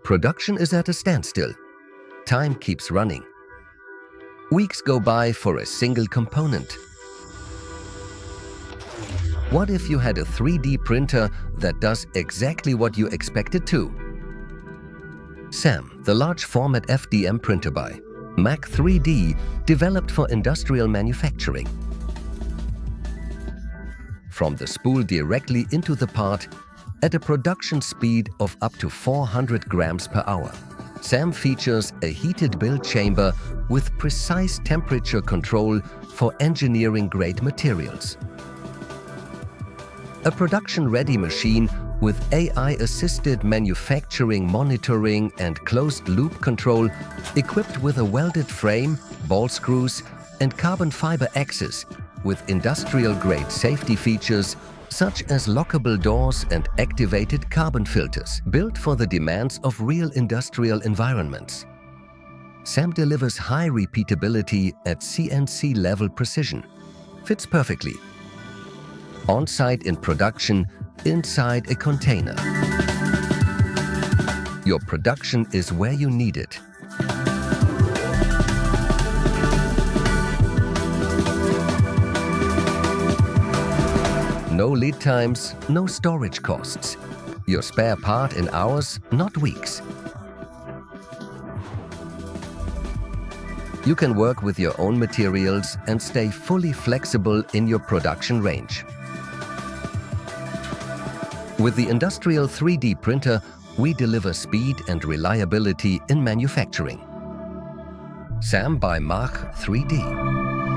Production is at a standstill. Time keeps running. Weeks go by for a single component. What if you had a 3D printer that does exactly what you expect it to? SAM, the large format FDM printer by MACH-3D, developed for industrial manufacturing. From the spool directly into the part at a production speed of up to 400 grams per hour. SAM features a heated build chamber with precise temperature control for engineering-grade materials. A production-ready machine with AI-assisted manufacturing monitoring and closed-loop control, equipped with a welded frame, ball screws and carbon fiber axis, with industrial-grade safety features such as lockable doors and activated carbon filters, built for the demands of real industrial environments. SAM delivers high repeatability at CNC-level precision. Fits perfectly. On-site in production, inside a container. Your production is where you need it. No lead times, no storage costs. Your spare part in hours, not weeks. You can work with your own materials and stay fully flexible in your production range. With the industrial 3D printer, we deliver speed and reliability in manufacturing. SAM by MACH-3D.